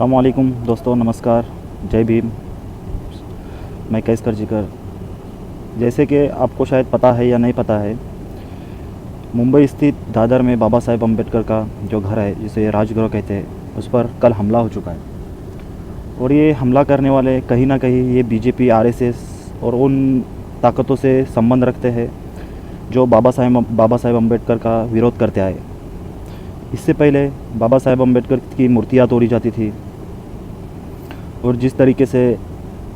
अस्सलाम वालेकुम दोस्तों, नमस्कार, जय भीम। मैं कैस कर जिकर। जैसे कि आपको शायद पता है या नहीं पता है, मुंबई स्थित दादर में बाबा साहेब अम्बेडकर का जो घर है, जिसे राजगृह कहते हैं, उस पर कल हमला हो चुका है। और ये हमला करने वाले कहीं ना कहीं ये बीजेपी, आरएसएस और उन ताकतों से संबंध रखते हैं जो बाबा साहेब अम्बेडकर का विरोध करते आए। इससे पहले बाबा साहेब अम्बेडकर की मूर्तियाँ तोड़ी जाती थी, और जिस तरीके से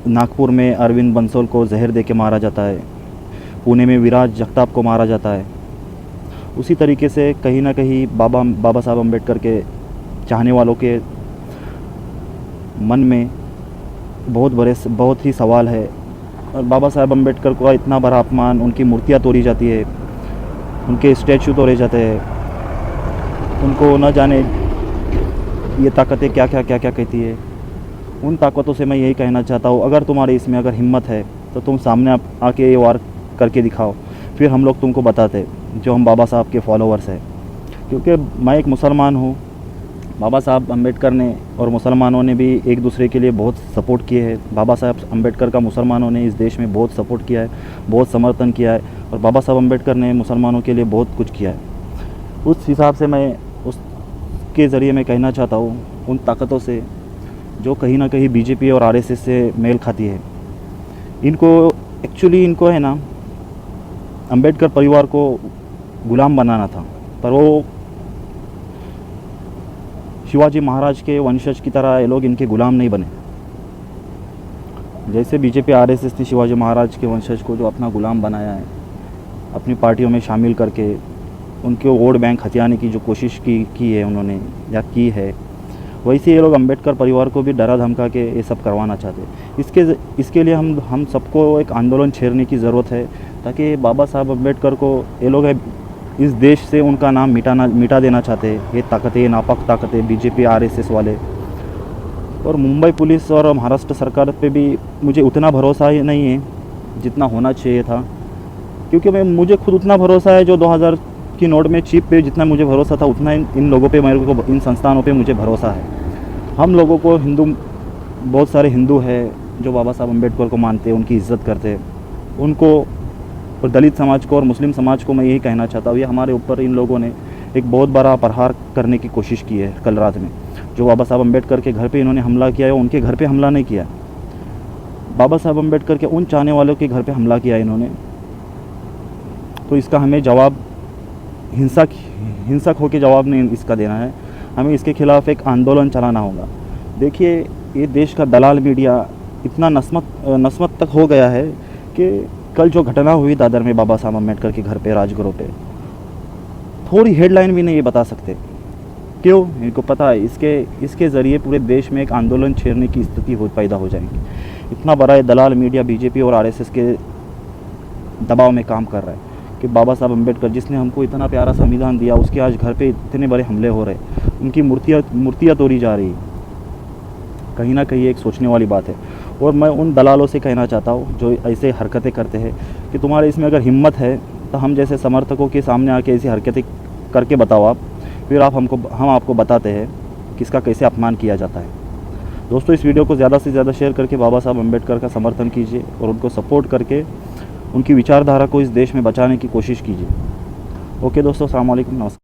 नागपुर में अरविंद बंसल को जहर दे के मारा जाता है, पुणे में विराज जगताप को मारा जाता है, उसी तरीके से कहीं ना कहीं बाबा साहब अम्बेडकर के चाहने वालों के मन में बहुत ही सवाल है। और बाबा साहेब अम्बेडकर का इतना बड़ा अपमान, उनकी मूर्तियाँ तोड़ी जाती है, उनके स्टैचू तोड़े जाते हैं, उनको न जाने ये ताकतें क्या क्या कहती है। उन ताकतों से मैं यही कहना चाहता हूँ, अगर तुम्हारे इसमें अगर हिम्मत है तो तुम सामने आके ये वार करके दिखाओ, फिर हम लोग तुमको बताते जो हम बाबा साहब के फॉलोअर्स हैं। क्योंकि मैं एक मुसलमान हूँ, बाबा साहब अम्बेडकर ने और मुसलमानों ने भी एक दूसरे के लिए बहुत सपोर्ट किए हैं। बाबा साहब अम्बेडकर का मुसलमानों ने इस देश में बहुत सपोर्ट किया है, बहुत समर्थन किया है, और बाबा साहब अम्बेडकर ने मुसलमानों के लिए बहुत कुछ किया है। उस हिसाब से मैं उसके ज़रिए मैं कहना चाहता हूँ उन ताकतों से जो कहीं ना कहीं बीजेपी और आरएसएस से मेल खाती है। इनको है ना, अंबेडकर परिवार को गुलाम बनाना था, पर वो शिवाजी महाराज के वंशज की तरह ये लोग इनके गुलाम नहीं बने। जैसे बीजेपी आरएसएस ने शिवाजी महाराज के वंशज को जो अपना गुलाम बनाया है, अपनी पार्टियों में शामिल करके उनके वोट बैंक हथियाने की जो कोशिश की है उन्होंने या की है, वैसे ये लोग अंबेडकर परिवार को भी डरा धमका के ये सब करवाना चाहते हैं। इसके लिए हम सबको एक आंदोलन छेड़ने की ज़रूरत है, ताकि बाबा साहब अम्बेडकर को ये लोग इस देश से उनका नाम मिटा देना चाहते हैं। ये ताकतें, ये नापाक ताकतें, बीजेपी आरएसएस वाले। और मुंबई पुलिस और महाराष्ट्र सरकार पे भी मुझे उतना भरोसा ही नहीं है जितना होना चाहिए था, क्योंकि मुझे खुद उतना भरोसा है जो 2000 की नोट में चिप पे जितना मुझे भरोसा था, उतना इन लोगों पे, मेरे को इन संस्थानों पे मुझे भरोसा है। हम लोगों को बहुत सारे हिंदू हैं जो बाबा साहब अम्बेडकर को मानते हैं, उनकी इज़्ज़त करते हैं, उनको, और दलित समाज को और मुस्लिम समाज को मैं यही कहना चाहता हूँ, ये हमारे ऊपर इन लोगों ने एक बहुत बड़ा प्रहार करने की कोशिश की है। कल रात में जो बाबा साहब अम्बेडकर के घर पे इन्होंने हमला किया है, उनके घर पे हमला नहीं किया, बाबा साहब अम्बेडकर के उन चाहने वालों के घर पे हमला किया इन्होंने। तो इसका हमें जवाब हिंसक होकर जवाब नहीं इसका देना है, हमें इसके खिलाफ़ एक आंदोलन चलाना होगा। देखिए, ये देश का दलाल मीडिया इतना नस्मत तक हो गया है कि कल जो घटना हुई दादर में बाबा साहब अम्बेडकर के घर पे, राजगृह पे, थोड़ी हेडलाइन भी नहीं ये बता सकते। क्यों? इनको पता है इसके ज़रिए पूरे देश में एक आंदोलन छेड़ने की स्थिति पैदा हो जाएगी। इतना बड़ा दलाल मीडिया बीजेपी और आरएसएस के दबाव में काम कर रहा है कि बाबा साहब अम्बेडकर, जिसने हमको इतना प्यारा संविधान दिया, उसके आज घर पे इतने बड़े हमले हो रहे, उनकी मूर्तियाँ तोड़ी जा रही। कहीं ना कहीं एक सोचने वाली बात है। और मैं उन दलालों से कहना चाहता हूँ जो ऐसे हरकतें करते हैं कि तुम्हारे इसमें अगर हिम्मत है तो हम जैसे समर्थकों के सामने आके ऐसी हरकतें करके बताओ आप, फिर हम आपको बताते हैं कि इसका कैसे अपमान किया जाता है। दोस्तों, इस वीडियो को ज़्यादा से ज़्यादा शेयर करके बाबा साहब अम्बेडकर का समर्थन कीजिए और उनको सपोर्ट करके उनकी विचारधारा को इस देश में बचाने की कोशिश कीजिए। ओके दोस्तों, अस्सलाम वालेकुम, नमस्कार।